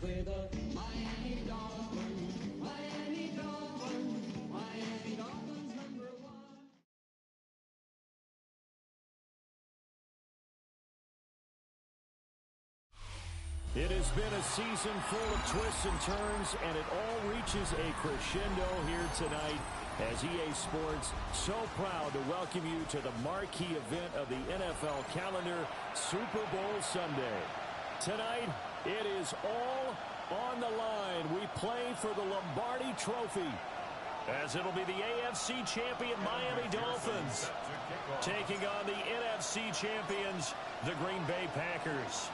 with the Miami Dolphins. Miami Dolphins. Miami Dolphins #1. It has been a season full of twists and turns, and it all reaches a crescendo here tonight as EA Sports so proud to welcome you to the marquee event of the NFL calendar, Super Bowl Sunday. Tonight, it is all on the line. We play for the Lombardi Trophy, as it'll be the AFC champion Miami Dolphins taking on the NFC champions, the Green Bay Packers.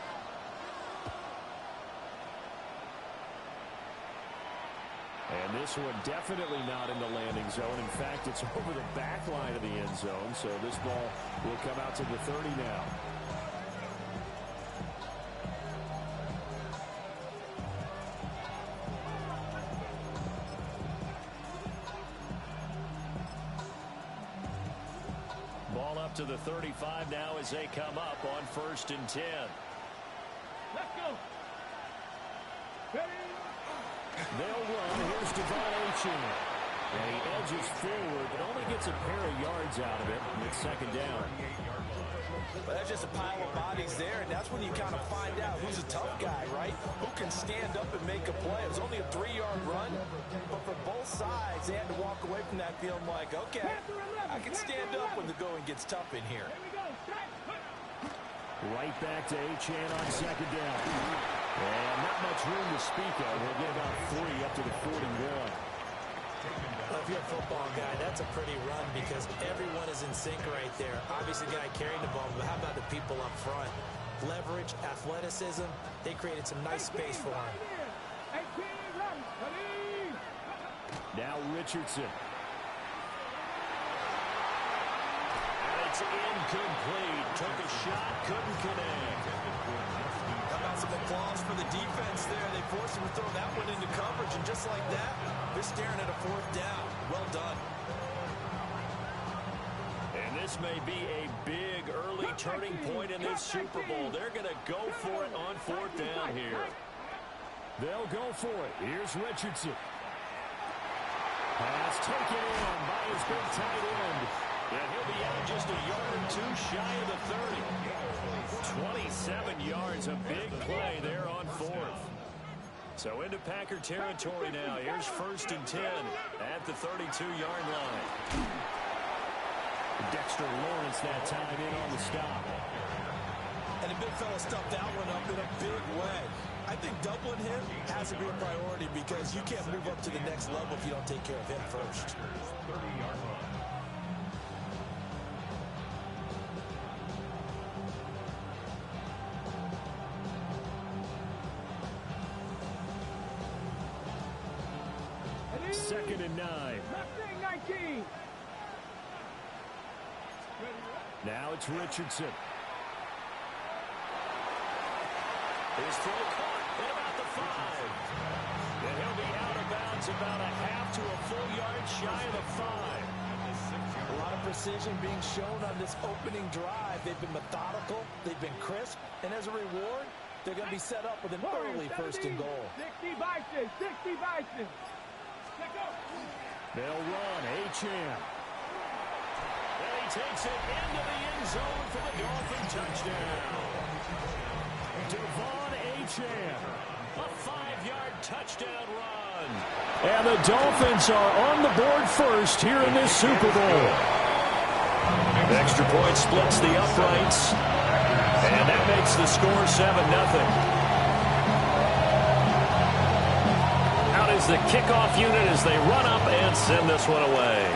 And this one definitely not in the landing zone. In fact, it's over the back line of the end zone, so this ball will come out to the 30 now. Ball up to the 35 now as they come up on 1st and 10. Let's go. Ready? They'll run. Here's Devon Achane. And he edges forward, but only gets a pair of yards out of it. And it's 2nd down. But that's just a pile of bodies there, and that's when you kind of find out who's a tough guy, right? Who can stand up and make a play. It was only a 3-yard run, but for both sides, they had to walk away from that feeling like, okay, I can stand up when the going gets tough in here. Right back to Achane on 2nd down. And not much room to speak of. He'll get about 3 up to the 41. Well, if you're a football guy, that's a pretty run because everyone is in sync right there. Obviously, the guy carrying the ball, but how about the people up front? Leverage, athleticism, they created some nice space for him. Now Richardson. And it's incomplete. Took a shot, couldn't connect. How about some applause for the defense there? They forced him to throw that one into coverage, and just like that, they're staring at a 4th down. Well done. And this may be a big early turning point in this Super Bowl. They're going to go for it on 4th down here. They'll go for it. Here's Richardson. Pass taken in by his big tight end. And he'll be out just a yard or 2 shy of the 30. 27 yards, a big play there on 4th. So into Packer territory now. Here's 1st and 10 at the 32-yard line. Dexter Lawrence that time in on the stop. And the big fella stuffed that one up in a big way. I think doubling him has to be a priority because you can't move up to the next level if you don't take care of him first. Second and 9. Now it's Richardson. His throw caught at about the 5. And he'll be out of bounds about a half to a full yard shy of the 5. A lot of precision being shown on this opening drive. They've been methodical. They've been crisp. And as a reward, they're going to be set up with an early 1st and goal. 60 Bison, 60 Bison. They'll run. Achane. And he takes it into the end zone for the Dolphin touchdown. Devon Achane. A 5-yard touchdown run. And the Dolphins are on the board first here in this Super Bowl. Extra point splits the uprights. And that makes the score 7-0. Is the kickoff unit as they run up and send this one away.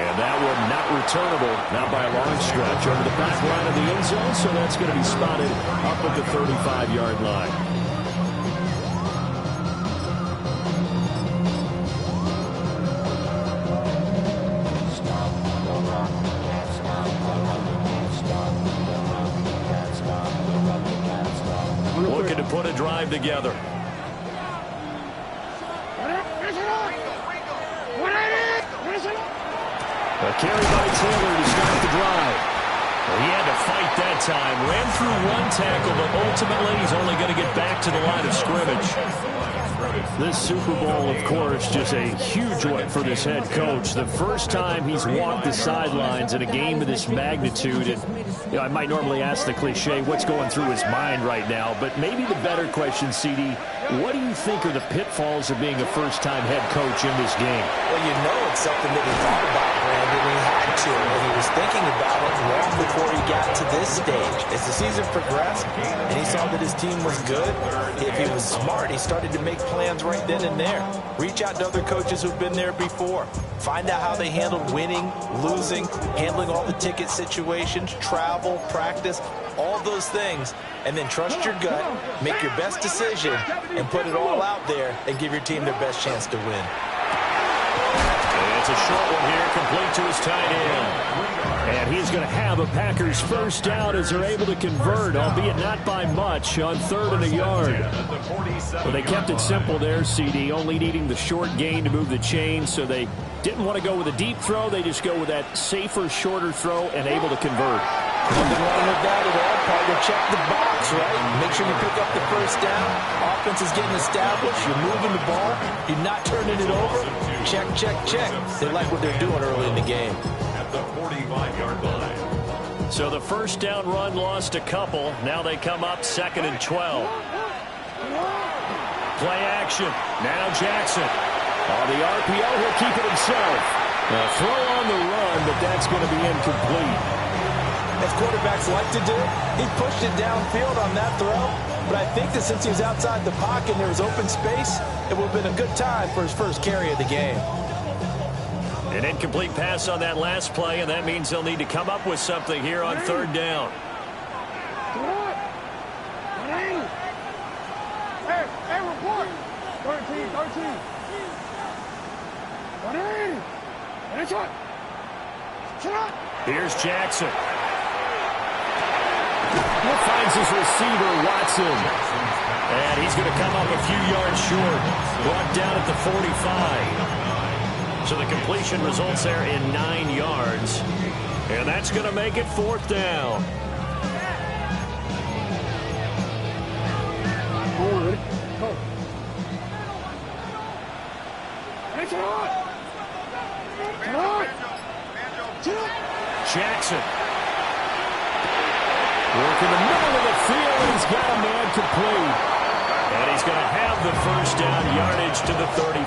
And that one not returnable, not by a long stretch, over the back line of the end zone, so that's going to be spotted up at the 35-yard line. Looking to put a drive together. A carry by Taylor to start the drive. Well, he had to fight right that time. Ran through one tackle, but ultimately he's only going to get back to the line of scrimmage. This Super Bowl, of course, just a huge one for this head coach. The first time he's walked the sidelines in a game of this magnitude. And I might normally ask the cliche, what's going through his mind right now? But maybe the better question, CD, what do you think are the pitfalls of being a first-time head coach in this game? Well, you know it's something that he thought about, Brandon. He had to, and he was thinking about it long before he got to this stage. As the season progressed and he saw that his team was good, if he was smart, he started to make plans right then and there. Reach out to other coaches who've been there before. Find out how they handled winning, losing, handling all the ticket situations, travel, practice, all those things, and then trust your gut, make your best decision, and put it all out there and give your team their best chance to win. It's a short one here, complete to his tight end. And he's going to have a Packers first down as they're able to convert, albeit not by much, on 3rd and a yard. Well, they kept it simple there, CD, only needing the short gain to move the chain, so they didn't want to go with a deep throw. They just go with that safer, shorter throw and able to convert. Nothing wrong with that at all, partner. Check the box, right? Make sure you pick up the first down. Offense is getting established. You're moving the ball. You're not turning it over. Check, check, check. They like what they're doing early in the game. At the 45-yard line. So the first down run lost a couple. Now they come up 2nd and 12. Play action. Now Jackson. On the RPO, he'll keep it himself. Now throw on the run, but that's going to be incomplete. As quarterbacks like to do, he pushed it downfield on that throw. But I think that since he was outside the pocket and there was open space, it would have been a good time for his first carry of the game. An incomplete pass on that last play, and that means they'll need to come up with something here on 3rd down. Hey, report. 13. 180. That's it. Here's Jackson. He finds his receiver, Watson. And he's going to come up a few yards short. Brought down at the 45. So the completion results there in 9 yards. And that's going to make it 4th down. Jackson. Working the middle of the field, and he's got a man complete. And he's going to have the first down yardage to the 35.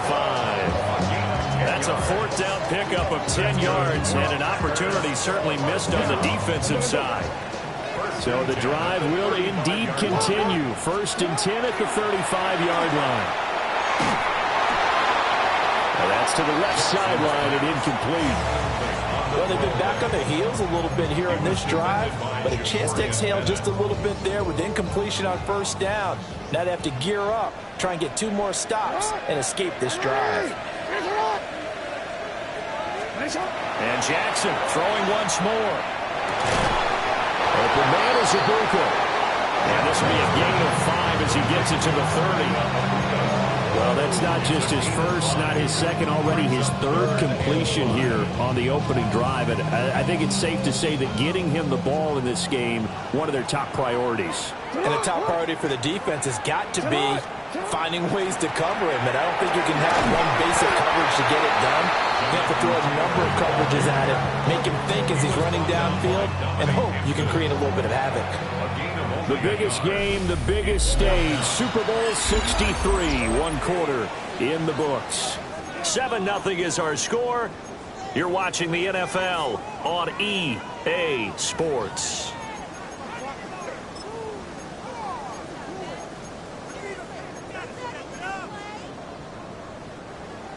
That's a 4th down pickup of 10 yards, and an opportunity certainly missed on the defensive side. So the drive will indeed continue. 1st and 10 at the 35-yard line. Well, that's to the left sideline and incomplete. Well, they've been back on their heels a little bit here on this drive, but a chance to exhale just a little bit there with incompletion on 1st down. Now they have to gear up, try and get 2 more stops, and escape this drive. And Jackson throwing once more. Open man is Ibuka. And this will be a gain of 5 as he gets it to the 30. Well, that's not just his first, not his second, already his 3rd completion here on the opening drive. And I think it's safe to say that getting him the ball in this game, one of their top priorities. And a top priority for the defense has got to be finding ways to cover him. And I don't think you can have one basic coverage to get it done. You have to throw a number of coverages at it, make him think as he's running downfield, and hope you can create a little bit of havoc. The biggest game, the biggest stage, Super Bowl 63, 1 quarter in the books. 7-0 is our score. You're watching the NFL on EA Sports.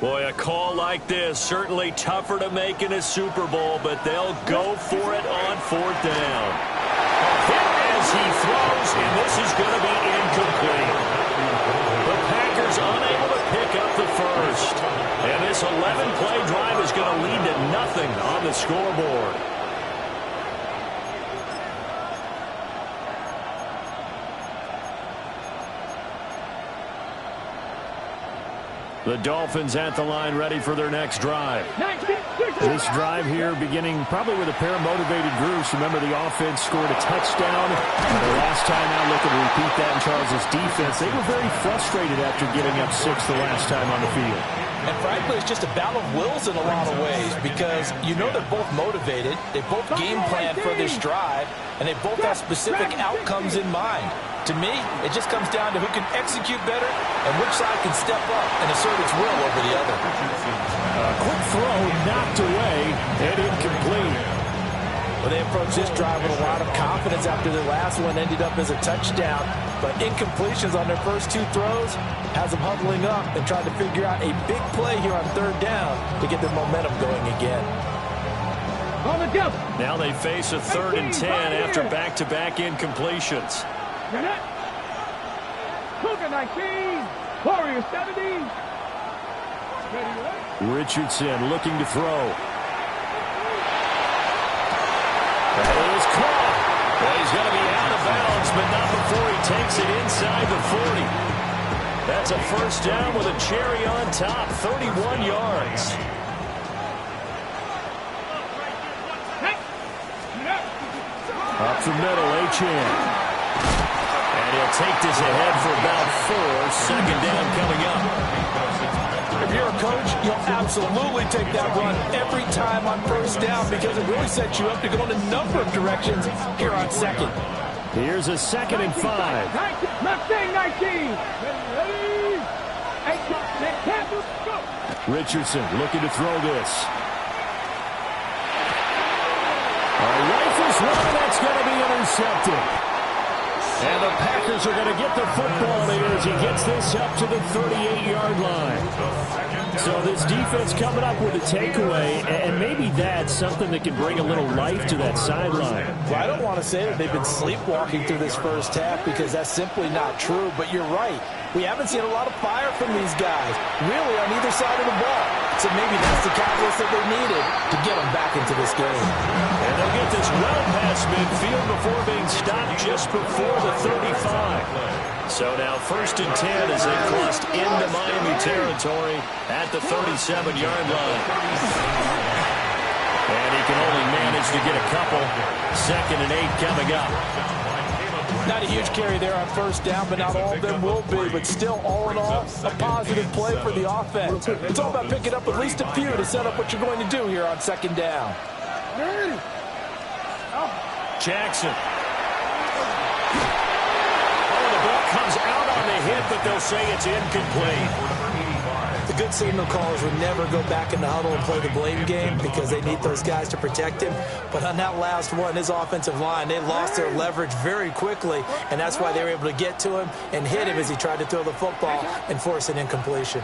Boy, a call like this, certainly tougher to make in a Super Bowl, but they'll go for it on 4th down. As he throws, and this is going to be incomplete. The Packers unable to pick up the first. And this 11-play drive is going to lead to nothing on the scoreboard. The Dolphins at the line, ready for their next drive. This drive here beginning probably with a pair of motivated groups. Remember, the offense scored a touchdown. The last time out, looking to repeat that in Charles' defense. They were very frustrated after giving up 6 the last time on the field. And frankly, it's just a battle of wills in a lot of ways because you know they're both motivated. They both game plan for this drive, and they both have specific outcomes in mind. To me, it just comes down to who can execute better and which side can step up and assert its will over the other. A quick throw knocked away and incomplete. Well, they approached this drive with a lot of confidence after their last one ended up as a touchdown. But incompletions on their first 2 throws has them huddling up and trying to figure out a big play here on 3rd down to get their momentum going again. Now they face a 3rd and 10 after back-to-back incompletions. Richardson looking to throw. That is caught. Well, he's going to be out of bounds, but not before he takes it inside the 40. That's a first down with a cherry on top, 31 yards. Up the middle, Achane. And he'll take this ahead for about 4. Second down coming up. If you're a coach, you'll absolutely take that run every time on first down because it really sets you up to go in a number of directions here on 2nd. Here's a 2nd and 5. Richardson looking to throw this. Rifles one, that's going to be intercepted. And the Packers are going to get the football here as he gets this up to the 38-yard line. So this defense coming up with a takeaway, and maybe that's something that can bring a little life to that sideline. Well, I don't want to say that they've been sleepwalking through this first half because that's simply not true, but you're right. We haven't seen a lot of fire from these guys, really, on either side of the ball. So maybe that's the catalyst that they needed to get them back into this game. And they'll get this well past midfield before being stopped just before the 35. So now 1st and 10 as they crossed into Miami territory at the 37-yard line. And he can only manage to get a couple. 2nd and 8 coming up. Not a huge carry there on first down, but not all of them will be. But still, all in all, a positive play for the offense. It's all about picking up at least a few to set up what you're going to do here on 2nd down. Jackson. Oh, the ball comes out on the hit, but they'll say it's incomplete. The good signal callers would never go back in the huddle and play the blame game because they need those guys to protect him. But on that last one, his offensive line, they lost their leverage very quickly, and that's why they were able to get to him and hit him as he tried to throw the football and force an incompletion.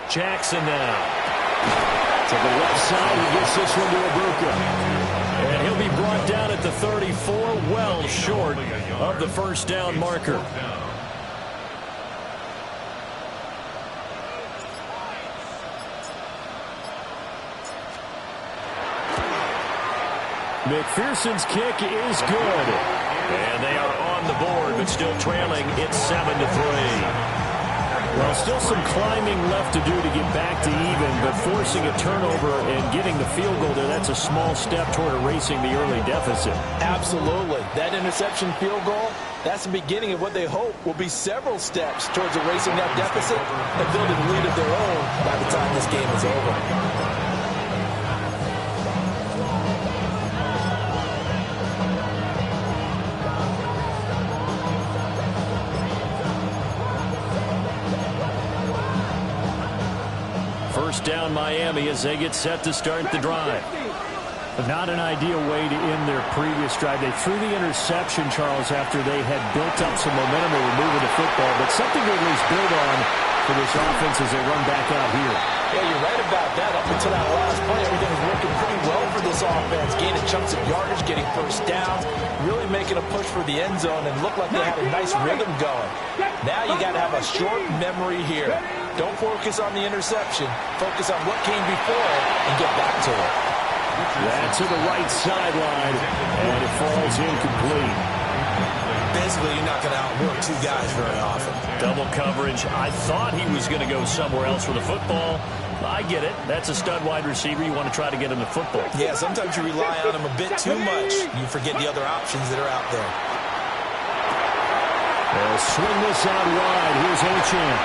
Jackson now. To the left side, he gets this one to Ibuka. And he'll be brought down at the 34, well short of the first down marker. McPherson's kick is good. And they are on the board, but still trailing. It's 7-3. Well, still some climbing left to do to get back to even, but forcing a turnover and getting the field goal there, that's a small step toward erasing the early deficit. Absolutely. That interception field goal, that's the beginning of what they hope will be several steps towards erasing that deficit and building a lead of their own by the time this game is over. First down Miami as they get set to start the drive. Not an ideal way to end their previous drive. They threw the interception, Charles, after they had built up some momentum and were moving the football, but something to at least build on for this offense as they run back out here. Yeah, you're right about that. Up until that last play, everything was working pretty well for this offense. Gaining chunks of yardage, getting first downs, really making a push for the end zone, and looked like they had a nice rhythm going. Now you got to have a short memory here. Don't focus on the interception. Focus on what came before and get back to it. That's to the right sideline, and it falls incomplete. Basically, you're not going to outwork two guys very often. Double coverage. I thought he was going to go somewhere else with the football. I get it. That's a stud wide receiver. You want to try to get him the football. Yeah, sometimes you rely on him a bit too much. You forget the other options that are out there. They'll swing this out wide. Here's Achane.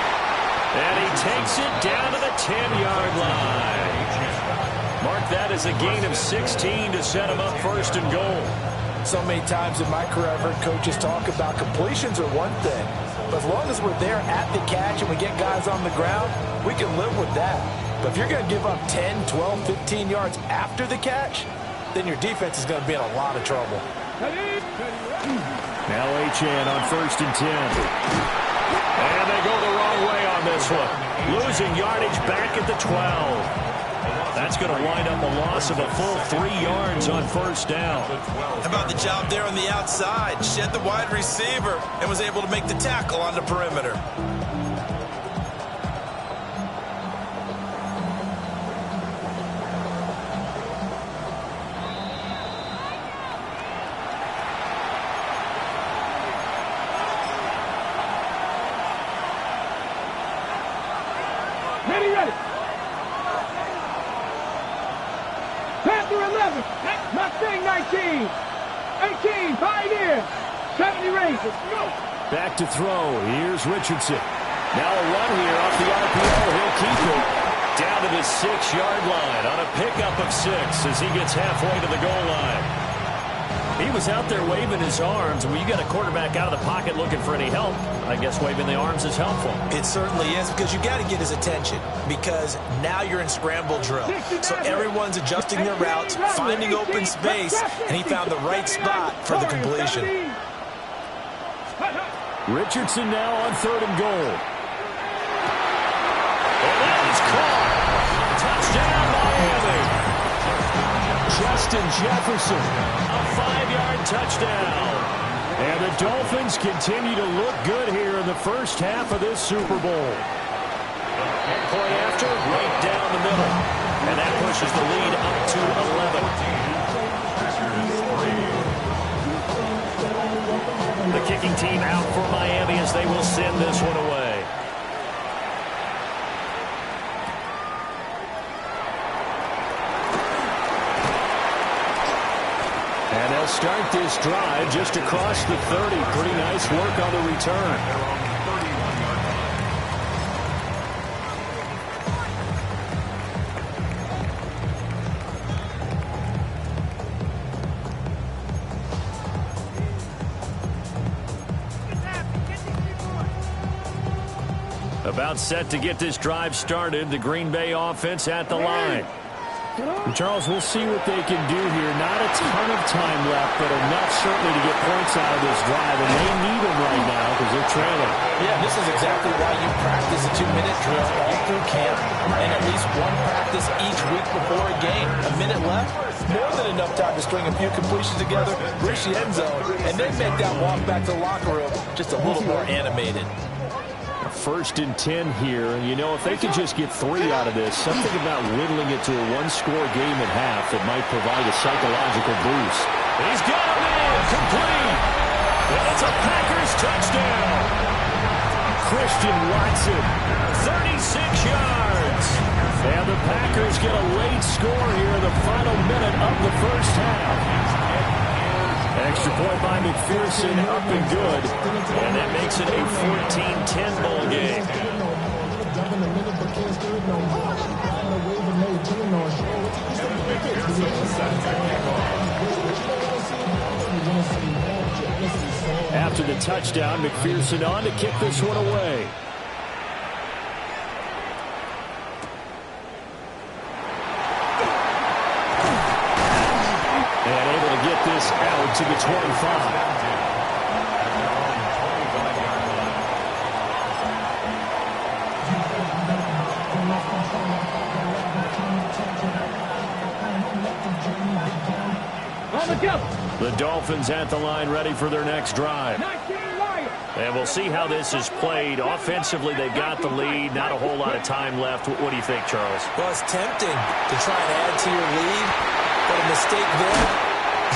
And he takes it down to the 10-yard line. Mark that as a gain of 16 to set him up first and goal. So many times in my career, I've heard coaches talk about completions are one thing. But as long as we're there at the catch and we get guys on the ground, we can live with that. But if you're going to give up 10, 12, 15 yards after the catch, then your defense is going to be in a lot of trouble. Now Achane on 1st and 10. And they go the wrong way on this one. Losing yardage back at the 12. That's going to wind up a loss of a full 3 yards on 1st down. How about the job there on the outside? Shed the wide receiver and was able to make the tackle on the perimeter. Ready. Panther 11. Mustang 19. 18. Pioneer. 70 Rangers. Go. Back to throw. Here's Richardson. Now a run here off the RPO. He'll keep it down to the 6-yard line on a pickup of 6 as he gets halfway to the goal line. He was out there waving his arms. When you got a quarterback out of the pocket looking for any help, I guess waving the arms is helpful. It certainly is, because you got to get his attention, because now you're in scramble drill. So everyone's adjusting their routes, finding open space, and he found the right spot for the completion. Richardson now on 3rd and goal. And that is caught. Touchdown, Miami. Justin Jefferson, a 5-yard touchdown. And the Dolphins continue to look good here in the first half of this Super Bowl. Point after, right down the middle. And that pushes the lead up to 11. The kicking team out for Miami as they will send this one away. And they'll start this drive just across the 30. Pretty nice work on the return. About set to get this drive started. The Green Bay offense at the line. And Charles, we'll see what they can do here. Not a ton of time left, but enough certainly to get points out of this drive. And they need them right now because they're trailing. Yeah, this is exactly why you practice a 2-minute drill all through camp and at least one practice each week before a game. A minute left, more than enough time to string a few completions together, reach the end zone, and then make that walk back to the locker room just a little more animated. 1st and 10 here. And, you know, if they could just get 3 out of this, something about whittling it to a 1-score game at half that might provide a psychological boost. He's got him in, complete. And it's a Packers touchdown. Christian Watson, 36 yards. And the Packers get a late score here in the final minute of the first half. Extra point by McPherson, up and good. And that makes it a 14-10 ball game. After the touchdown, McPherson on to kick this one away. And able to get this out to the 25. The Dolphins at the line ready for their next drive. 19 Lions. And we'll see how this is played. Offensively, they've got the lead. Not a whole lot of time left. What do you think, Charles? Well, it's tempting to try and add to your lead, but a mistake there,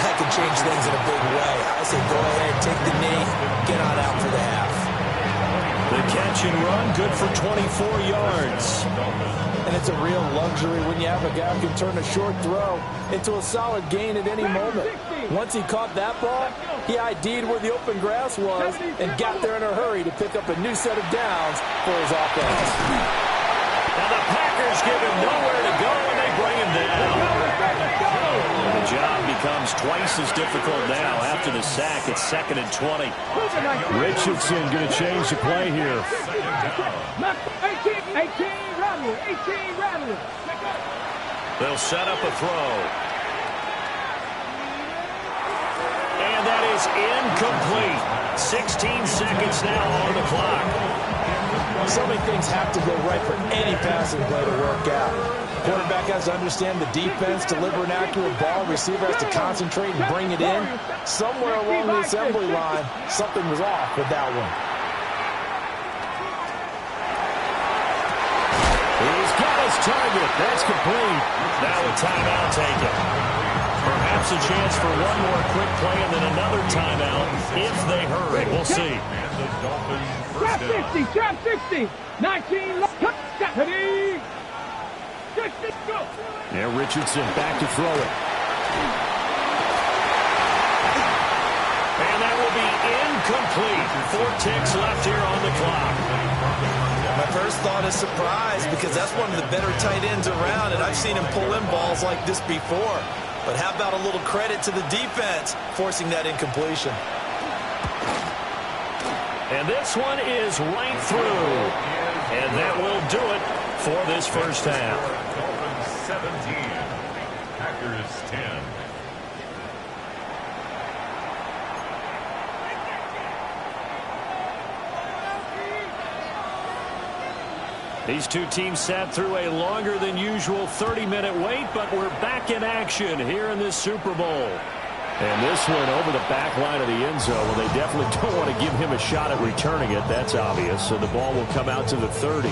that could change things in a big way. I say go ahead, take the knee, get on out for the half. The catch and run, good for 24 yards. And it's a real luxury when you have a guy who can turn a short throw into a solid gain at any moment. Once he caught that ball, he ID'd where the open grass was and got there in a hurry to pick up a new set of downs for his offense. Now the Packers give him nowhere to go, and they bring him down. The job becomes twice as difficult now after the sack. It's 2nd and 20. Richardson going to change the play here. 18, Rattler. They'll set up a throw. And that is incomplete. 16 seconds now on the clock. So many things have to go right for any passing play to work out. Quarterback has to understand the defense, deliver an accurate ball. Receiver has to concentrate and bring it in. Somewhere along the assembly line, something was off with that one. He's got his target. That's complete. Now a timeout taken. Perhaps a chance for one more quick play and then another timeout if they hurry. We'll see. Trap 60. 19 left. Ready. 60, go. Yeah, Richardson back to throw it. And that will be incomplete. 4 ticks left here on the clock. My first thought is surprise because that's one of the better tight ends around, and I've seen him pull in balls like this before. But how about a little credit to the defense forcing that incompletion? And this one is right through. And that will do it for this first half. Dolphins 17, Packers 10. These two teams sat through a longer than usual 30-minute wait, but we're back in action here in this Super Bowl. And this one over the back line of the end zone. Well, they definitely don't want to give him a shot at returning it. That's obvious. So the ball will come out to the 30.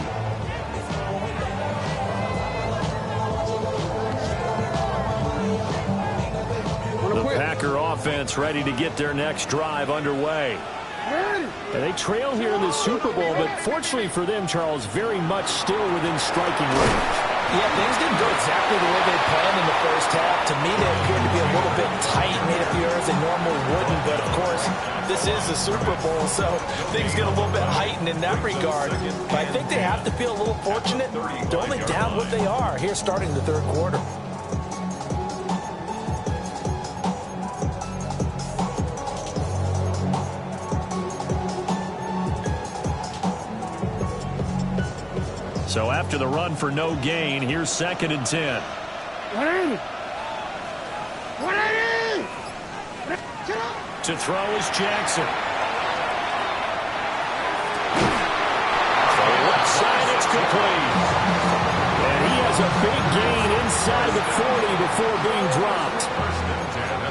The Packer offense ready to get their next drive underway. And they trail here in the Super Bowl, but fortunately for them, Charles, very much still within striking range. Yeah, things didn't go exactly the way they planned in the first half. To me, they appeared to be a little bit tight, made a few errors they normally wouldn't. But, of course, this is the Super Bowl, so things get a little bit heightened in that regard. But I think they have to feel a little fortunate. They're only down what they are here starting the third quarter. So after the run for no gain, here's 2nd and 10. 180. To throw is Jackson. The left side, it's complete. And he has a big gain inside the 40 before being dropped.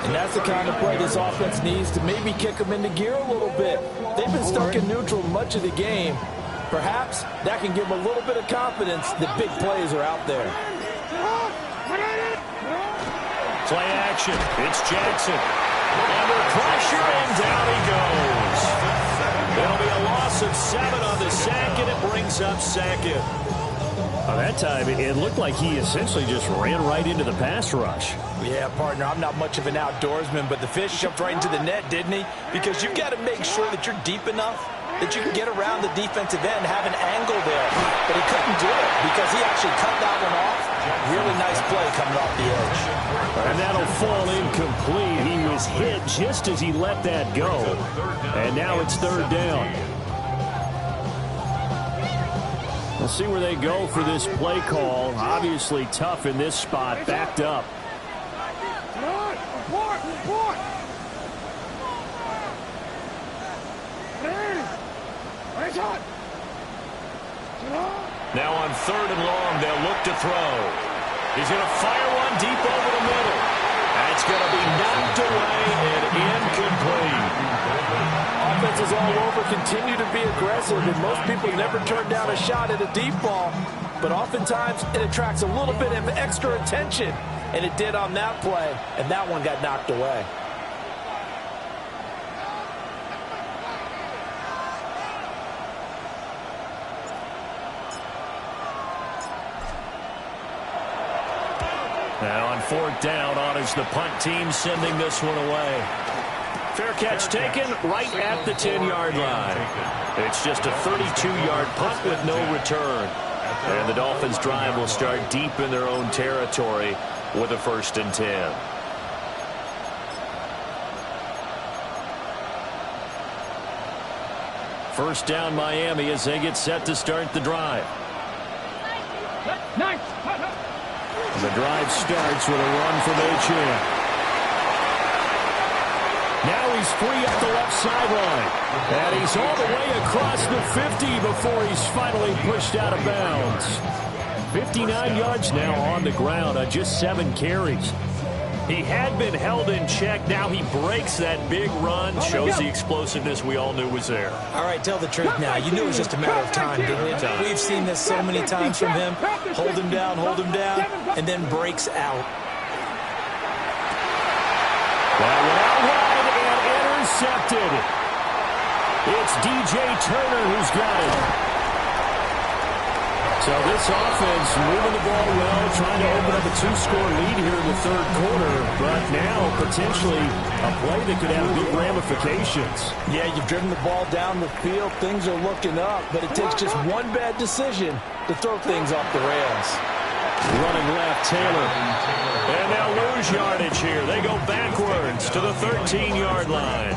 And that's the kind of play this offense needs to maybe kick them into gear a little bit. They've been stuck in neutral much of the game. Perhaps that can give them a little bit of confidence that big plays are out there. Play action. It's Jackson. Under pressure, and down he goes. It'll be a loss of 7 on the sack, and it brings up 2nd. That time, it looked like he essentially just ran right into the pass rush. Yeah, partner, I'm not much of an outdoorsman, but the fish jumped right into the net, didn't he? Because you've got to make sure that you're deep enough that you can get around the defensive end, have an angle there. But he couldn't do it because he actually cut that one off. Really nice play coming off the edge. And that'll fall incomplete. He was hit just as he let that go. And now it's 3rd down. We'll see where they go for this play call. Obviously tough in this spot, backed up. Now on 3rd and long, they'll look to throw. He's going to fire one deep over the middle. That's going to be knocked away and incomplete. Offensive is all over, continue to be aggressive, and most people never turn down a shot at a deep ball, but oftentimes it attracts a little bit of extra attention, and it did on that play, and that one got knocked away. Now on 4th down, on is the punt team sending this one away. Fair catch taken right at the 10-yard line. It's just a 32-yard punt with no return. And the Dolphins' drive will start deep in their own territory with a 1st and 10. First down Miami as they get set to start the drive. Nice. The drive starts with a run from Achane. Now he's free up the left sideline. And he's all the way across the 50 before he's finally pushed out of bounds. 59 yards now on the ground on just 7 carries. He had been held in check. Now he breaks that big run. Shows the explosiveness we all knew was there. All right, tell the truth now. You knew it was just a matter of time, didn't you? We've seen this so many times from him. Hold him down, and then breaks out. That went out wide and intercepted. It's DJ Turner who's got it. So this offense moving the ball well, trying to open up a 2-score lead here in the 3rd quarter, but now potentially a play that could have big ramifications. Yeah, you've driven the ball down the field. Things are looking up, but it takes just one bad decision to throw things off the rails. Running left, Taylor. And they'll lose yardage here. They go backwards to the 13-yard line.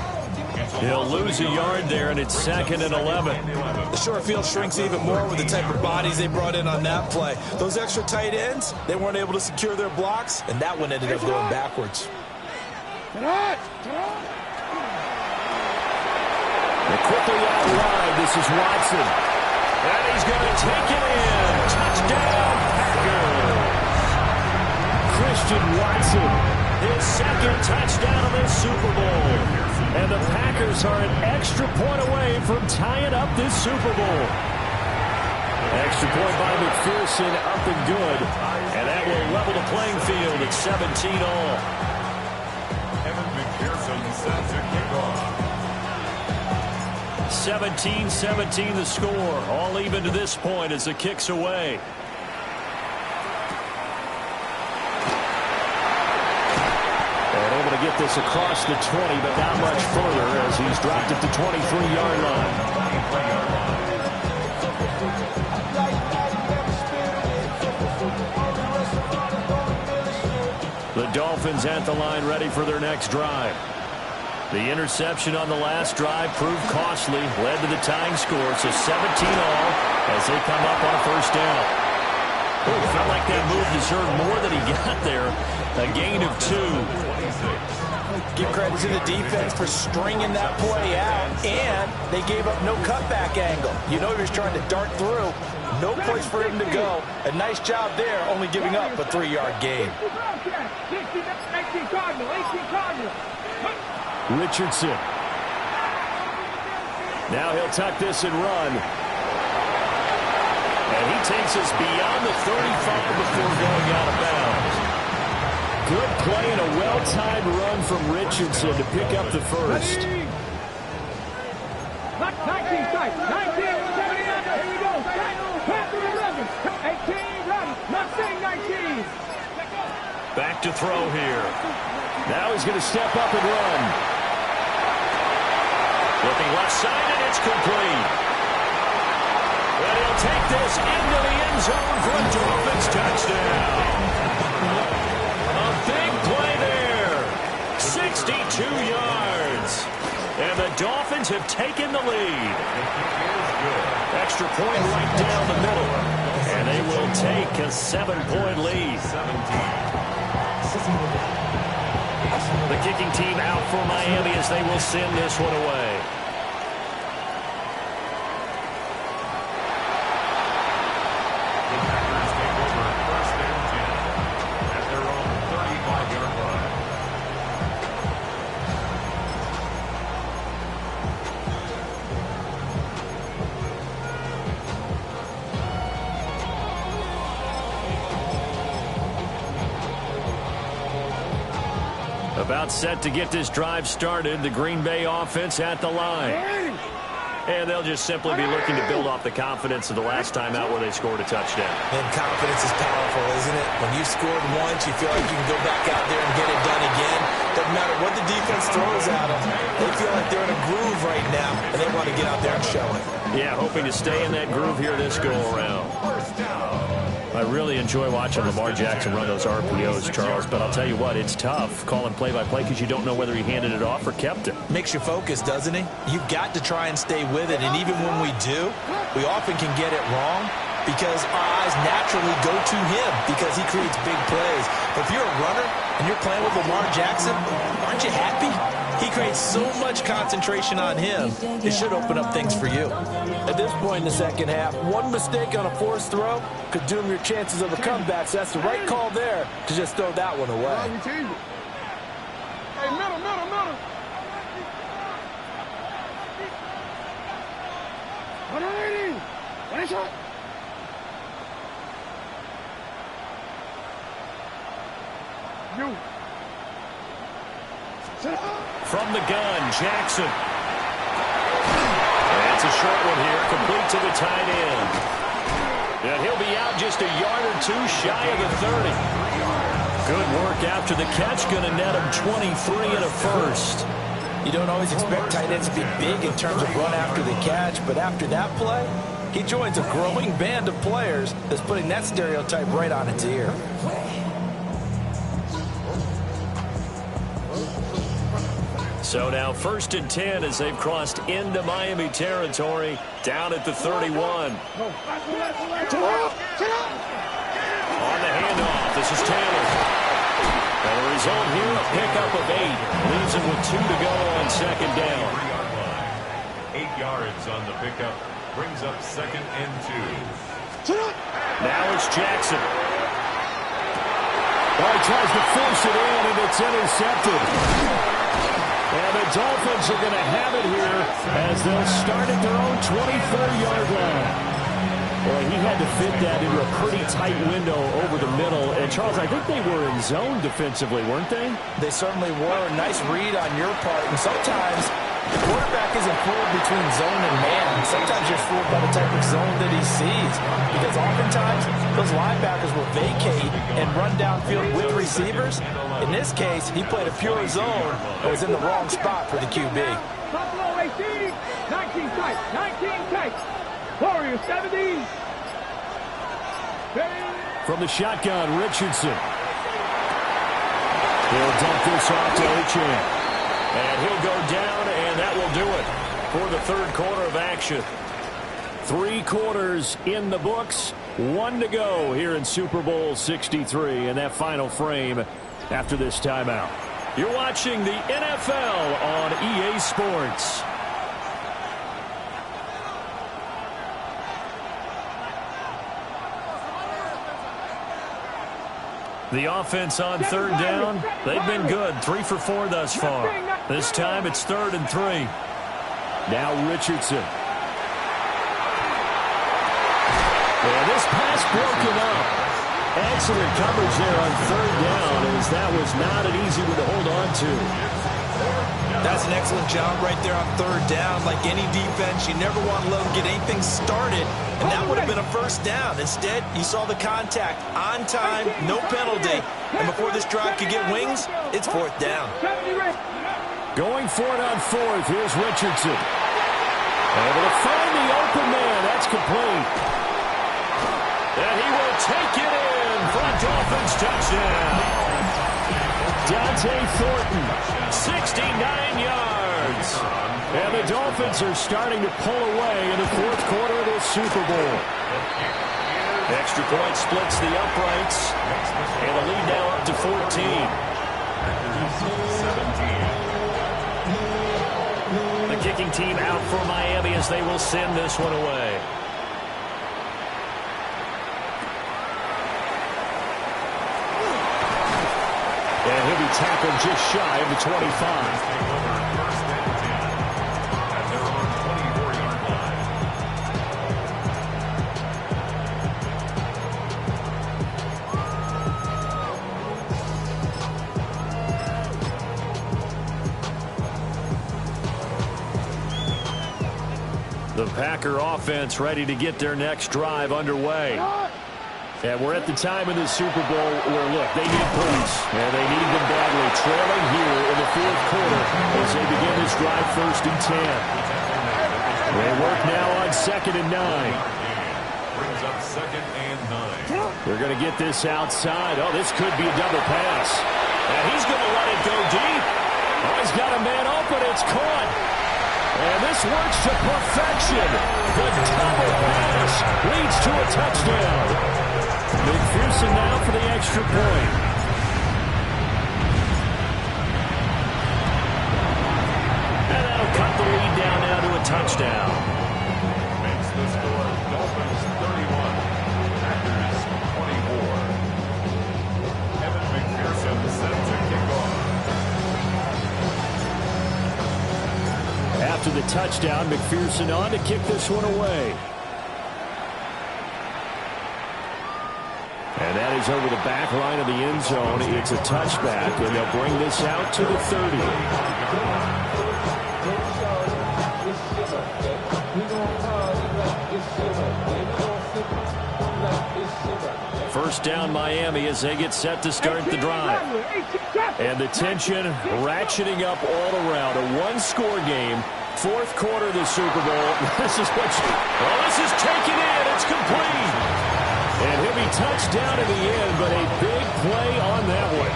He'll lose a yard there, and it's 2nd and 11. The short field shrinks even more with the type of bodies they brought in on that play. Those extra tight ends, they weren't able to secure their blocks, and that one ended up going backwards. And quickly out wide, this is Watson. And he's going to take it in. Touchdown, Packers. Christian Watson, his 2nd touchdown of this Super Bowl. And the Packers are an extra point away from tying up this Super Bowl. Extra point by McPherson, up and good. And that will level the playing field at 17 all. Evan McPherson set to kick off. 17-17 the score. All even to this point as the kick's away. Able to get this across the 20, but not much further as he's dropped it to 23-yard line. The Dolphins at the line ready for their next drive. The interception on the last drive proved costly, led to the tying score, so 17 all as they come up on a 1st down. Oh, felt like that move deserved more than he got there. A gain of 2. Give credit to the defense for stringing that play out, and they gave up no cutback angle. You know he was trying to dart through. No place for him to go. A nice job there, only giving up a 3-yard gain. Richardson. Now he'll tuck this and run. And he takes us beyond the 35 before going out of bounds. Good play and a well-timed run from Richardson to pick up the 1st. 19 strikes. 19, 79. Here we go. Pass to 11. 18, run. Not saying 19. Back to throw here. Now he's going to step up and run. Looking left side, and it's complete. And he'll take this into the end zone for a Dolphins touchdown. A big play there. 62 yards. And the Dolphins have taken the lead. Extra point right down the middle. And they will take a 7-point lead. The kicking team out for Miami as they will send this one away. The Packers take over 1st and 10 at their own 35-yard line. About set to get this drive started. The Green Bay offense at the line. And they'll just simply be looking to build off the confidence of the last time out where they scored a touchdown. And confidence is powerful, isn't it? When you scored once, you feel like you can go back out there and get it done again. Doesn't matter what the defense throws at them. They feel like they're in a groove right now, and they want to get out there and show it. Yeah, hoping to stay in that groove here this go-around. I really enjoy watching Lamar Jackson run those RPOs, Charles, but I'll tell you what, it's tough calling play-by-play because you don't know whether he handed it off or kept it. Makes you focus, doesn't he? You've got to try and stay with it, and even when we do, we often can get it wrong because our eyes naturally go to him because he creates big plays. But if you're a runner and you're playing with Lamar Jackson, aren't you happy? He creates so much concentration on him, it should open up things for you. At this point in the second half, one mistake on a forced throw could doom your chances of a comeback. So that's the right call there to just throw that one away. Hey, middle. One shot. You. From the gun, Jackson. That's a short one here, complete to the tight end. And he'll be out just a yard or two shy of the 30. Good work after the catch, going to net him 23 and a first. You don't always expect tight ends to be big in terms of run after the catch, but after that play, he joins a growing band of players that's putting that stereotype right on its ear. So now 1st and 10 as they've crossed into Miami territory down at the 31. On the handoff, this is Taylor. And the result here, a pickup of 8. Leaves him with 2 to go on second down. 8 yards on the pickup. Brings up 2nd and 2. Now it's Jackson. Oh, he tries to force it in, and it's intercepted. And the Dolphins are going to have it here as they'll start at their own 24-yard line. Boy, he had to fit that into a pretty tight window over the middle. And, Charles, I think they were in zone defensively, weren't they? They certainly were. A nice read on your part. And sometimes the quarterback isn't fooled between zone and man. Sometimes you're fooled by the type of zone that he sees. Because oftentimes those linebackers will vacate and run downfield with receivers. In this case, he played a pure zone and was in the wrong spot for the QB. Buffalo 18, 19 tight, 19 tight. Warriors 17. From the shotgun, Richardson. He'll dump this off to Achane. And he'll go down, and that will do it for the third quarter of action. 3 quarters in the books, 1 to go here in Super Bowl 63 in that final frame after this timeout. You're watching the NFL on EA Sports. The offense on third down, they've been good. 3 for 4 thus far. This time it's 3rd and 3. Now Richardson. And this pass broken up. Excellent coverage there on 3rd down, as that was not an easy one to hold on to. That's an excellent job right there on 3rd down. Like any defense, you never want to let them get anything started, and that would have been a first down. Instead, you saw the contact on time, no penalty, and before this drive could get wings, it's 4th down. Going for it on 4th, here's Richardson. Able to find the open man, that's complete. And he will take it in for a Dolphins touchdown. Dante Thornton, 69 yards. And the Dolphins are starting to pull away in the 4th quarter of this Super Bowl. Extra point splits the uprights. And the lead now up to 14. The kicking team out for Miami as they will send this one away. And he'll be tackled just shy of the 25. The Packer offense ready to get their next drive underway. And we're at the time in the Super Bowl where, look, they need points. And they need them badly. Trailing here in the fourth quarter as they begin this drive 1st and 10. They work now on 2nd and 9. Brings up 2nd and 9. They're going to get this outside. Oh, this could be a double pass. And he's going to let it go deep. Oh, he's got a man open. It's caught. And this works to perfection. The double pass leads to a touchdown. McPherson now for the extra point. And that'll cut the lead down now to a touchdown. Makes the score Dolphins 31, Packers 24. Evan McPherson set to kick off. After the touchdown, McPherson on to kick this one away. And that is over the back line of the end zone. It's a touchback, and they'll bring this out to the 30. First down Miami as they get set to start the drive. And the tension ratcheting up all around. A one-score game. Fourth quarter of the Super Bowl. This is taken in. It's complete. And he'll be touched down in the end, but a big play on that one.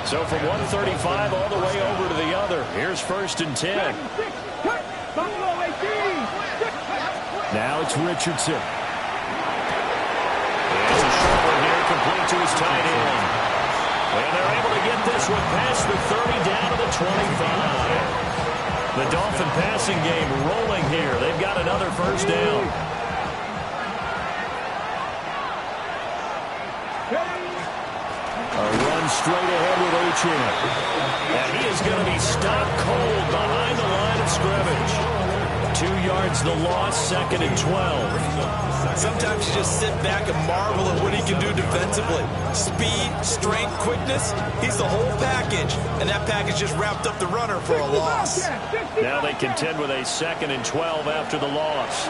So from 135 all the way over to the other. Here's 1st and 10. Now it's Richardson. It's a short one here, complete to his tight end. And they're able to get this one past the 30 down to the 25. The Dolphin passing game rolling here. They've got another first down. A run straight ahead with Achane. And he is going to be stopped cold behind the line of scrimmage. 2 yards the loss, 2nd and 12. Sometimes you just sit back and marvel at what he can do defensively. Speed, strength, quickness, he's the whole package. And that package just wrapped up the runner for a loss. Now they contend with a 2nd and 12 after the loss.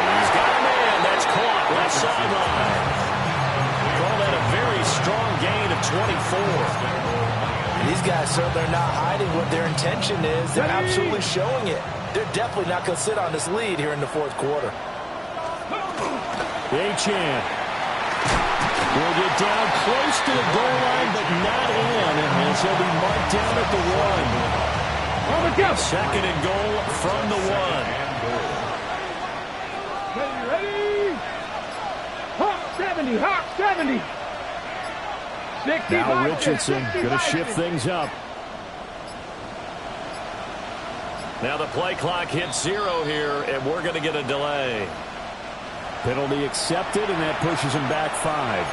He's got a man that's caught left sideline. Call that a very strong gain of 24. These guys certainly are not hiding what their intention is. They're absolutely showing it. They're definitely not going to sit on this lead here in the fourth quarter. Achane will get down close to the goal line, but not in, as he'll be marked down at the 1. 2nd and goal from the 1. Ready? Hawk 70, Hawk 70. Now Richardson going to shift things up. Now the play clock hits 0 here, and we're going to get a delay. Penalty accepted, and that pushes him back 5.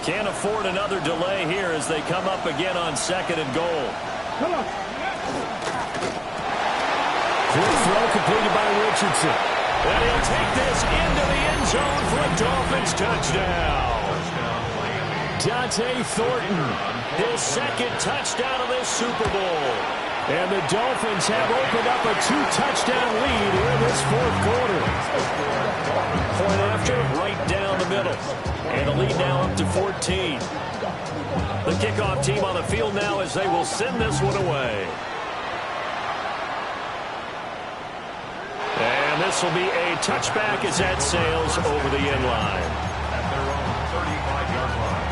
Can't afford another delay here as they come up again on 2nd and goal. Come on. Quick throw completed by Richardson. And he'll take this into the end zone for a Dolphins touchdown. Dante Thornton, his 2nd touchdown of this Super Bowl. And the Dolphins have opened up a 2-touchdown lead here in this fourth quarter. Point after, right down the middle. And the lead now up to 14. The kickoff team on the field now as they will send this one away. And this will be a touchback as that sails over the end line. At their own 35-yard line.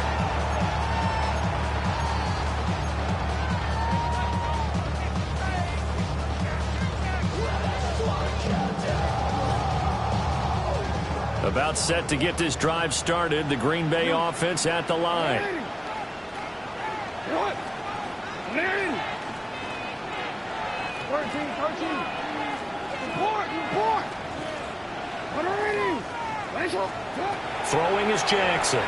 About set to get this drive started. The Green Bay offense at the line. 13. Throwing is Jackson.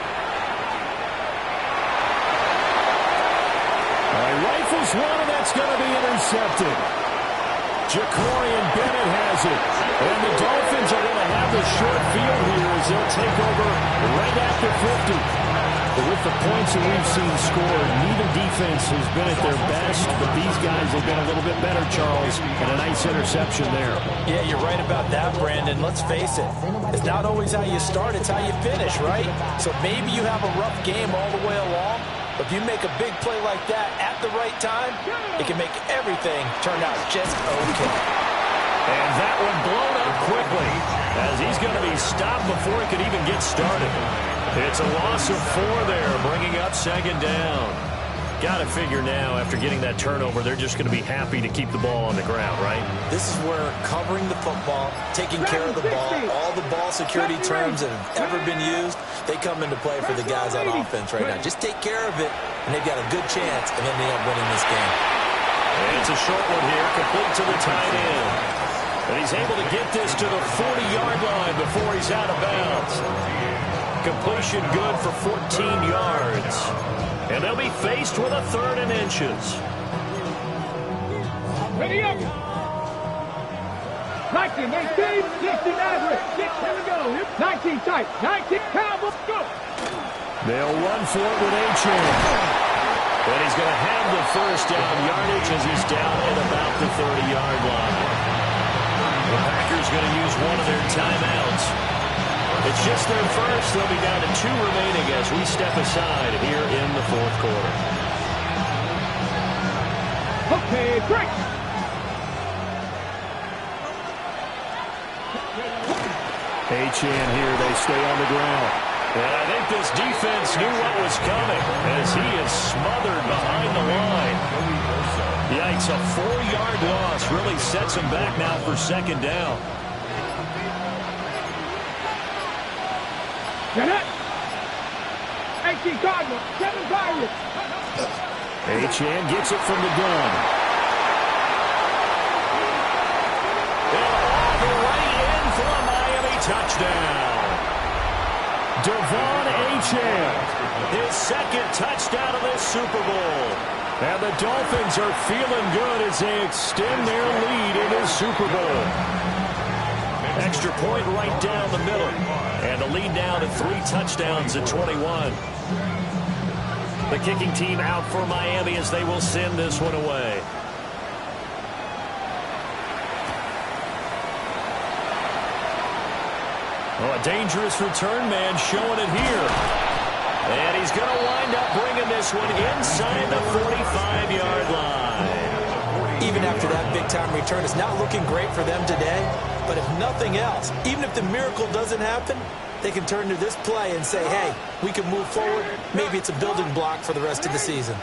Rifles one, and that's going to be intercepted. Jacorian Bennett has it. And the Dolphins are going to have the short field here as they'll take over right after 50. But with the points that we've seen scored, neither defense has been at their best, but these guys have been a little bit better, Charles, and a nice interception there. Yeah, you're right about that, Brandon. Let's face it. It's not always how you start, it's how you finish, right? So maybe you have a rough game all the way along, but if you make a big play like that at the right time, it can make everything turn out just okay. And that one blown up quickly as he's going to be stopped before he could even get started. It's a loss of 4 there, bringing up second down. Got to figure now, after getting that turnover, they're just going to be happy to keep the ball on the ground, right? This is where covering the football, taking care of the ball, all the ball security terms that have ever been used, they come into play for the guys on offense right now. Just take care of it, and they've got a good chance of ending up winning this game. And it's a short one here, complete to the tight end. And he's able to get this to the 40-yard line before he's out of bounds. Completion good for 14 yards. And they'll be faced with a 3rd and inches. Ready up. 19, 18, 69, 6 to go. 19 tight, 19, Cowboys, go. They'll run for it with Achane. And he's going to have the first down yardage as he's down at about the 30-yard line. The Packers going to use one of their timeouts. It's just their first. They'll be down to 2 remaining as we step aside here in the 4th quarter. Okay, break. Achane here. They stay on the ground. And I think this defense knew what was coming as he is smothered behind the line. Yikes, a 4-yard loss really sets him back now for second down. Get it. 18 Cardinals, 7 Pirates. Achane gets it from the gun. And all the way in for a Miami touchdown. Devon Achane, his 2nd touchdown of this Super Bowl. And the Dolphins are feeling good as they extend their lead in this Super Bowl. Extra point right down the middle. And the lead now to 3 touchdowns at 21. The kicking team out for Miami as they will send this one away. Oh, a dangerous return man showing it here. And he's going to wind up bringing this one inside the 45-yard line. Even after that big-time return, it's not looking great for them today. But if nothing else, even if the miracle doesn't happen, they can turn to this play and say, hey, we can move forward. Maybe it's a building block for the rest of the season.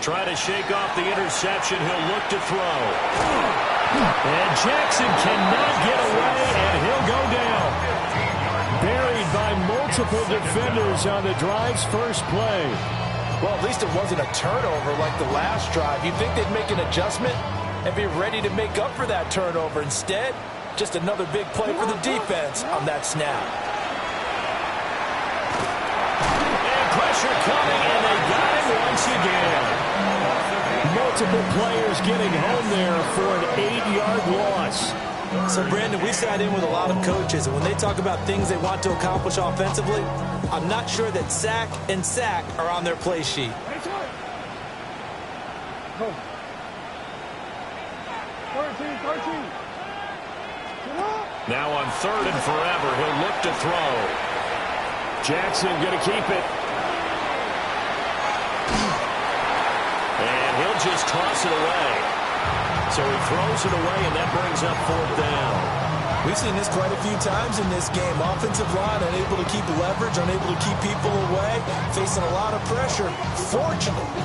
Try to shake off the interception. He'll look to throw. And Jackson cannot get away, and he'll go down. Buried by multiple defenders on the drive's first play. Well, at least it wasn't a turnover like the last drive. You'd think they'd make an adjustment and be ready to make up for that turnover. Instead, just another big play for the defense on that snap. And pressure coming, and they got him once again. Multiple players getting home there for an 8-yard loss. So, Brandon, we sat in with a lot of coaches, and when they talk about things they want to accomplish offensively, I'm not sure that sack and sack are on their play sheet. Now on 3rd and forever, he'll look to throw. Jackson going to keep it. And he'll just toss it away. So he throws it away, and that brings up 4th down. We've seen this quite a few times in this game. Offensive line unable to keep leverage, unable to keep people away, facing a lot of pressure.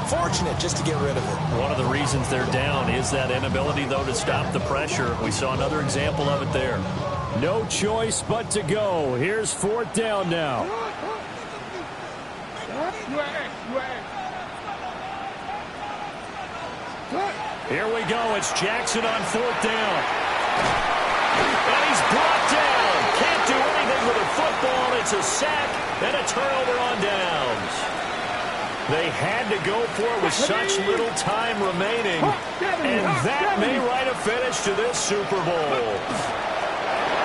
Fortunate just to get rid of it. One of the reasons they're down is that inability, though, to stop the pressure. We saw another example of it there. No choice but to go. Here's 4th down now. Here we go. It's Jackson on 4th down. And he's brought down. Can't do anything with a football. It's a sack and a turnover on downs. They had to go for it with such little time remaining. And that may write a finish to this Super Bowl.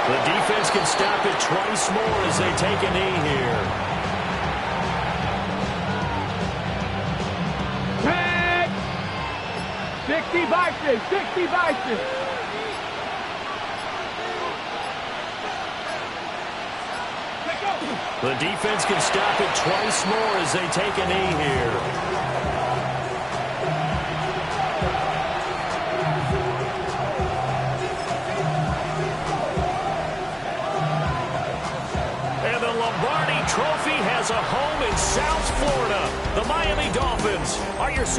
The defense can stop it twice more as they take a knee here. Tag! 60 vices, 60 vices. The defense can stop it twice more as they take a knee here. And the Lombardi Trophy has a home in South Florida. The Miami Dolphins are your Super